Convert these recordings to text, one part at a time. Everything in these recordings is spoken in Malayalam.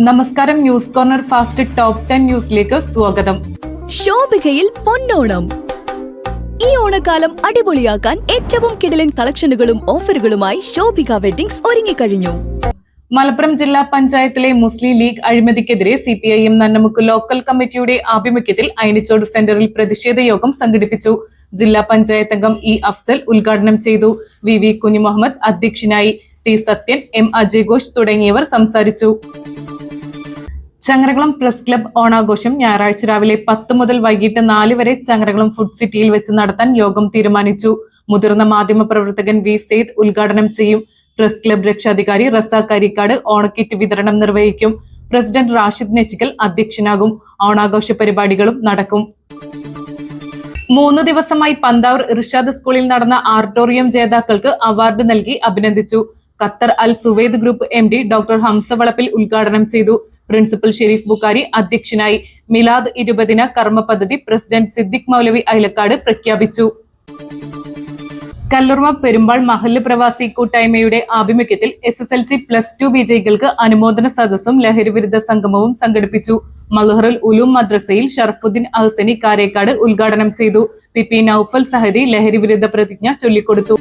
നമസ്കാരം, ന്യൂസ് കോർണർ ഫാസ്റ്റ് ടോപ്പ് 10 ന്യൂസിലേക്ക് സ്വാഗതം. ശോഭികയിൽ പൊന്നോണം. ഈ ഓണക്കാലം അടിപൊളിയാക്കാൻ ഏറ്റവും കിടിലൻ കളക്ഷനുകളും ഓഫറുകളുമായി ശോഭിക വെഡിങ്സ് ഒരുങ്ങിക്കഴിഞ്ഞു. മലപ്പുറം ജില്ലാ പഞ്ചായത്തിലെ മുസ്ലിം ലീഗ് അഴിമതിക്കെതിരെ CPIM നന്നമുക്ക് ലോക്കൽ കമ്മിറ്റിയുടെ ആഭിമുഖ്യത്തിൽ അയനിച്ചോട് സെന്ററിൽ പ്രതിഷേധ യോഗം സംഘടിപ്പിച്ചു. ജില്ലാ പഞ്ചായത്ത് അംഗം E. അഫ്സൽ ഉദ്ഘാടനം ചെയ്തു. VV കുഞ്ഞുമുഹമ്മദ് അധ്യക്ഷനായി. T. സത്യൻ, M. അജയ് ഘോഷ് തുടങ്ങിയവർ സംസാരിച്ചു. ചങ്ങരകുളം പ്രസ് ക്ലബ് ഓണാഘോഷം ഞായറാഴ്ച രാവിലെ 10 മുതൽ വൈകിട്ട് 4 വരെ ചങ്ങരകുളം ഫുഡ് സിറ്റിയിൽ വെച്ച് നടത്താൻ യോഗം തീരുമാനിച്ചു. മുതിർന്ന മാധ്യമ പ്രവർത്തകൻ V. സെയ്ദ് ഉദ്ഘാടനം ചെയ്യും. പ്രസ് ക്ലബ് രക്ഷാധികാരി റസാഖ് അരിക്കാട് ഓണക്കിറ്റ് വിതരണം നിർവഹിക്കും. പ്രസിഡന്റ് റാഷിദ് നെച്ചിക്കൽ അധ്യക്ഷനാകും. ഓണാഘോഷ പരിപാടികളും നടക്കും. 3 ദിവസമായി പന്താവൂർ ഇർഷാദ് സ്കൂളിൽ നടന്ന ആർട്ടോറിയം ജേതാക്കൾക്ക് അവാർഡ് നൽകി അഭിനന്ദിച്ചു. Qatar Al Suwaid group MD doctor Hamza Valappil ഉദ്ഘാടനം ചെയ്തു. പ്രിൻസിപ്പൽ ഷെരീഫ് ബുക്കാരി അധ്യക്ഷനായി. മിലാദ് 20 കർമ്മ പദ്ധതി പ്രസിഡന്റ് സിദ്ദിഖ് മൗലവി അയലക്കാട് പ്രഖ്യാപിച്ചു. കല്ലുർമ പെരുമ്പാൾ മഹല്ല് പ്രവാസി കൂട്ടായ്മയുടെ ആഭിമുഖ്യത്തിൽ SSLC+2 വിജയികൾക്ക് അനുമോദന സദസ്സും ലഹരിവിരുദ്ധ സംഗമവും സംഘടിപ്പിച്ചു. മൽഹറുൽ ഉലൂം മദ്രസയിൽ ഷറഫുദ്ദീൻ അഹ്സനി കാരേക്കാട് ഉദ്ഘാടനം ചെയ്തു. PP നൌഫൽ സഹദി ലഹരിവിരുദ്ധ പ്രതിജ്ഞ ചൊല്ലിക്കൊടുത്തു.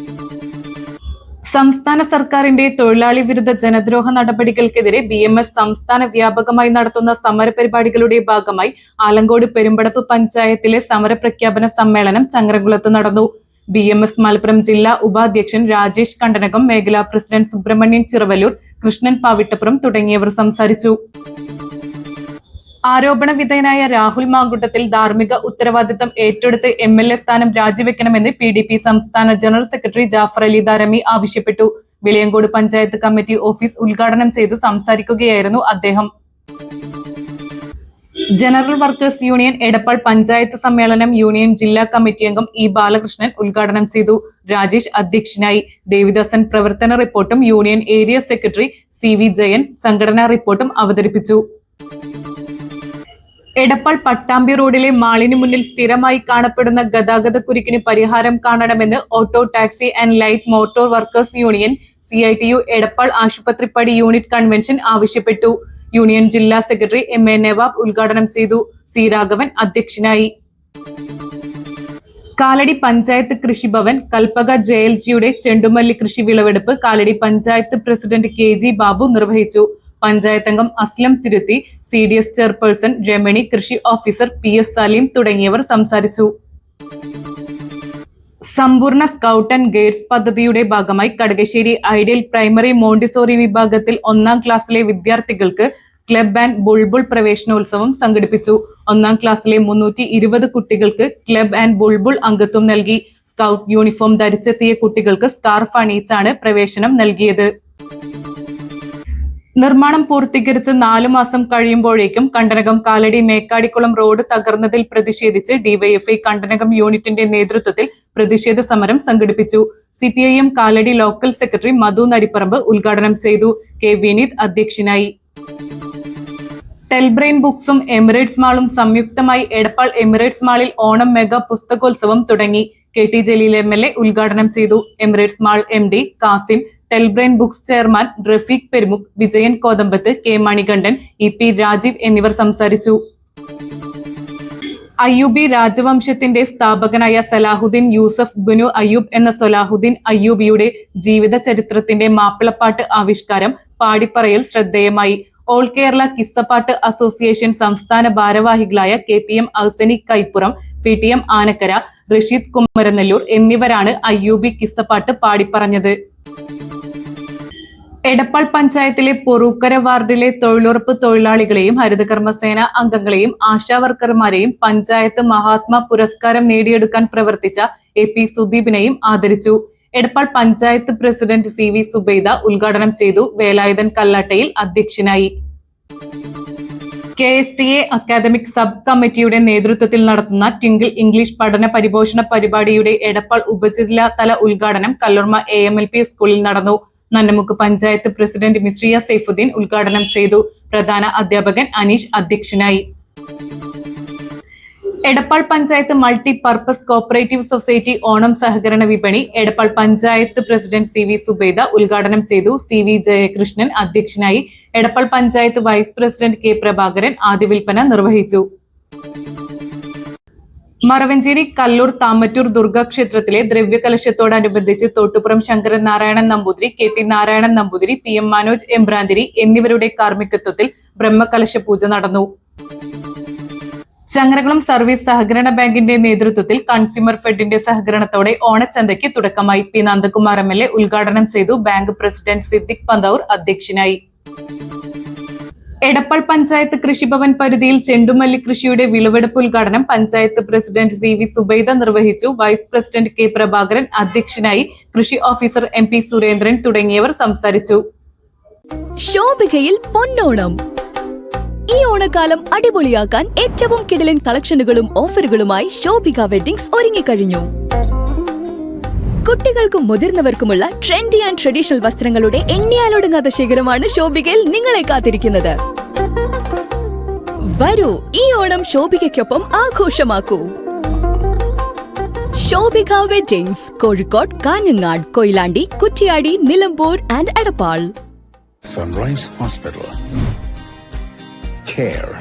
സംസ്ഥാന സർക്കാരിന്റെ തൊഴിലാളി വിരുദ്ധ ജനദ്രോഹ നടപടികൾക്കെതിരെ BMS സംസ്ഥാന വ്യാപകമായി നടത്തുന്ന സമര പരിപാടികളുടെ ഭാഗമായി ആലങ്കോട് പെരുമ്പടപ്പ് പഞ്ചായത്തിലെ സമരപ്രഖ്യാപന സമ്മേളനം ചങ്ങരകുളത്ത് നടന്നു. BMS മലപ്പുറം ജില്ലാ ഉപാധ്യക്ഷൻ രാജേഷ് കണ്ടനകം, മേഖലാ പ്രസിഡന്റ് സുബ്രഹ്മണ്യൻ ചിറവല്ലൂർ, കൃഷ്ണൻ പാവിട്ടപ്പുറം തുടങ്ങിയവർ സംസാരിച്ചു. ആരോപണ വിധേയനായ രാഹുൽ മാങ്കുട്ടത്തിൽ ധാർമ്മിക ഉത്തരവാദിത്തം ഏറ്റെടുത്ത് MLA സ്ഥാനം രാജിവെക്കണമെന്ന് PDP സംസ്ഥാന ജനറൽ സെക്രട്ടറി ജാഫർ അലി ദാരമി ആവശ്യപ്പെട്ടു. വിളയങ്കോട് പഞ്ചായത്ത് കമ്മിറ്റി ഓഫീസ് ഉദ്ഘാടനം ചെയ്തു സംസാരിക്കുകയായിരുന്നു അദ്ദേഹം. General workers union Edappal panchayat സമ്മേളനം യൂണിയൻ ജില്ലാ കമ്മിറ്റി അംഗം E. ബാലകൃഷ്ണൻ ഉദ്ഘാടനം ചെയ്തു. രാജേഷ് അധ്യക്ഷനായി. ദേവിദാസൻ പ്രവർത്തന റിപ്പോർട്ടും union area secretary CV Jayan സംഘടനാ റിപ്പോർട്ടും അവതരിപ്പിച്ചു. എടപ്പാൾ പട്ടാമ്പി റോഡിലെ മാളിന് മുന്നിൽ സ്ഥിരമായി കാണപ്പെടുന്ന ഗതാഗത കുരുക്കിന് പരിഹാരം കാണണമെന്ന് auto taxi and light motor workers union CITU Edappal Asupathripadi unit convention ആവശ്യപ്പെട്ടു. യൂണിയൻ ജില്ലാ സെക്രട്ടറി MA നവാബ് ഉദ്ഘാടനം ചെയ്തു. C. രാഘവൻ അധ്യക്ഷനായി. കാലടി പഞ്ചായത്ത് കൃഷിഭവൻ കൽപ്പക JLGയുടെ ചെണ്ടുമല്ലി കൃഷി വിളവെടുപ്പ് കാലടി പഞ്ചായത്ത് പ്രസിഡന്റ് KG ബാബു നിർവഹിച്ചു. പഞ്ചായത്ത് അംഗം അസ്ലം തിരുത്തി, CDS ചെയർപേഴ്സൺ രമണി, കൃഷി ഓഫീസർ PS സലീം തുടങ്ങിയവർ സംസാരിച്ചു. സമ്പൂർണ്ണ സ്കൗട്ട് ആൻഡ് ഗൈഡ്സ് പദ്ധതിയുടെ ഭാഗമായി കടകശ്ശേരി ഐഡിയൽ പ്രൈമറി മോണ്ടിസോറി വിഭാഗത്തിൽ 1ാം ക്ലാസ്സിലെ വിദ്യാർത്ഥികൾക്ക് ക്ലബ് ആൻഡ് ബുൾബുൾ പ്രവേശനോത്സവം സംഘടിപ്പിച്ചു. 1ാം ക്ലാസ്സിലെ 320 കുട്ടികൾക്ക് ക്ലബ് ആൻഡ് ബുൾബുൾ അംഗത്വം നൽകി. സ്കൗട്ട് യൂണിഫോം ധരിച്ചെത്തിയ കുട്ടികൾക്ക് സ്കാർഫ് അണിയിച്ചാണ് പ്രവേശനം നൽകിയത്. നിർമ്മാണം പൂർത്തീകരിച്ച് 4 മാസം കഴിയുമ്പോഴേക്കും കണ്ടനകം കാലടി മേക്കാടിക്കുളം റോഡ് തകർന്നതിൽ പ്രതിഷേധിച്ച് DYFI കണ്ടനകം യൂണിറ്റിന്റെ നേതൃത്വത്തിൽ പ്രതിഷേധ സമരം സംഘടിപ്പിച്ചു. CPIM കാലടി ലോക്കൽ സെക്രട്ടറി മധു നരിപ്പറമ്പ് ഉദ്ഘാടനം ചെയ്തു. K. വിനീത് അധ്യക്ഷനായി. ടെൽബ്രെയിൻ ബുക്സും എമിറേറ്റ്സ് മാളും സംയുക്തമായി എടപ്പാൾ എമിറേറ്റ്സ് മാളിൽ ഓണം മെഗാ പുസ്തകോത്സവം തുടങ്ങി. KT ജലീൽ MLA ഉദ്ഘാടനം ചെയ്തു. Emirates mall MD Kasim, Telbrain books chairman Rafeeq Perumukh, Vijayan Kothambath, K. Manikandan, EP Rajeev എന്നിവർ സംസാരിച്ചു. അയ്യൂബി രാജവംശത്തിന്റെ സ്ഥാപകനായ സലാഹുദ്ദീൻ യൂസഫ് ബിനു അയ്യൂബ് എന്ന സലാഹുദ്ദീൻ അയ്യൂബിയുടെ ജീവിത ചരിത്രത്തിന്റെ മാപ്പിളപ്പാട്ട് ആവിഷ്കാരം പാടിപ്പറയൽ ശ്രദ്ധേയമായി. ഓൾ കേരള കിസ്സപ്പാട്ട് അസോസിയേഷൻ സംസ്ഥാന ഭാരവാഹികളായ KPM അഹ്സനി കൈപ്പുറം, PTM ആനക്കര, റഷീദ് കുമരനെല്ലൂർ എന്നിവരാണ് അയ്യൂബി കിസ്സപ്പാട്ട് പാടിപ്പറഞ്ഞത്. എടപ്പാൾ പഞ്ചായത്തിലെ പൊറൂക്കര വാർഡിലെ തൊഴിലുറപ്പ് തൊഴിലാളികളെയും ഹരിതകർമ്മസേന അംഗങ്ങളെയും ആശാ വർക്കർമാരെയും പഞ്ചായത്ത് മഹാത്മാ പുരസ്കാരം നേടിയെടുക്കാൻ പ്രവർത്തിച്ച AP സുദീപിനെയും ആദരിച്ചു. എടപ്പാൾ പഞ്ചായത്ത് പ്രസിഡന്റ് CV സുബൈദ ഉദ്ഘാടനം ചെയ്തു. വേലായുധൻ കല്ലാട്ടയിൽ അധ്യക്ഷനായി. KSTA അക്കാദമിക് സബ് കമ്മിറ്റിയുടെ നേതൃത്വത്തിൽ നടത്തുന്ന ടിങ്കിൾ ഇംഗ്ലീഷ് പഠന പരിപോഷണ പരിപാടിയുടെ എടപ്പാൾ ഉപജില്ലാ തല ഉദ്ഘാടനം കല്ലുർമ AMLP സ്കൂളിൽ നടന്നു. നന്നമുക്ക് പഞ്ചായത്ത് പ്രസിഡന്റ് മിസ്രിയ സൈഫുദ്ദീൻ ഉദ്ഘാടനം ചെയ്തു. പ്രധാന അധ്യാപകൻ അനീഷ് അധ്യക്ഷനായി. Edappal panchayat multi purpose cooperative society Onam സഹകരണ വിപണി Edappal panchayat president C V Zubaida ഉദ്ഘാടനം ചെയ്തു. സി വി ജയകൃഷ്ണൻ അധ്യക്ഷനായി. Edappal panchayat vice president K Prabhakaran ആദ്യ വിൽപ്പന നിർവഹിച്ചു. മറവഞ്ചേരി കല്ലൂർ താമറ്റൂർ ദുർഗാക്ഷേത്രത്തിലെ ദ്രവ്യകലശത്തോടനുബന്ധിച്ച് Thottupuram Sankaran Narayanan Namboothiri, K T Narayanan Namboothiri, P M Manoj Embranthiri എന്നിവരുടെ കാർമ്മികത്വത്തിൽ ബ്രഹ്മകലശ പൂജ നടന്നു. ചങ്ങരകുളം സർവീസ് സഹകരണ ബാങ്കിന്റെ നേതൃത്വത്തിൽ കൺസ്യൂമർ ഫെഡിന്റെ സഹകരണത്തോടെ ഓണച്ചന്തയ്ക്ക് തുടക്കമായി. പി നന്ദകുമാർ MLA ഉദ്ഘാടനം ചെയ്തു. ബാങ്ക് പ്രസിഡന്റ് സിദ്ദിഖ് പന്തൌർ അധ്യക്ഷനായി. എടപ്പാൾ പഞ്ചായത്ത് കൃഷിഭവൻ പരിധിയിൽ ചെണ്ടുമല്ലി കൃഷിയുടെ വിളവെടുപ്പ് ഉദ്ഘാടനം panchayat president C V Zubaida നിർവഹിച്ചു. വൈസ് പ്രസിഡന്റ് കെ പ്രഭാകരൻ അധ്യക്ഷനായി. കൃഷി ഓഫീസർ MP സുരേന്ദ്രൻ തുടങ്ങിയവർ സംസാരിച്ചു. ശോഭികയിൽ പൊന്നോണം. ഈ ഓണക്കാലം അടിപൊളിയാക്കാൻ ഏറ്റവും കിടിലൻ കളക്ഷനുകളും ഓഫറുകളുമായി ശോഭിക വെഡ്ഡിങ്സ് ഒരുങ്ങിക്കഴിഞ്ഞു. കുട്ടികൾക്കും മുതിർന്നവർക്കുമുള്ള ട്രെൻഡി ആൻഡ് ട്രഡീഷണൽ വസ്ത്രങ്ങളുടെ എണ്ണിയാലൊടുങ്ങാത്ത ശേഖരമാണ് ശോഭികയിൽ നിങ്ങളെ കാത്തിരിക്കുന്നത്. വരൂ, ഈ ഓണം ശോഭികയ്ക്കൊപ്പം ആഘോഷമാക്കൂ. Shobhika weddings, Kozhikode, Kanhangad, Koyilandy, Kuttiady, Nilambur and Edappal. Sunrise Hospital. Care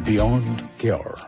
beyond cure.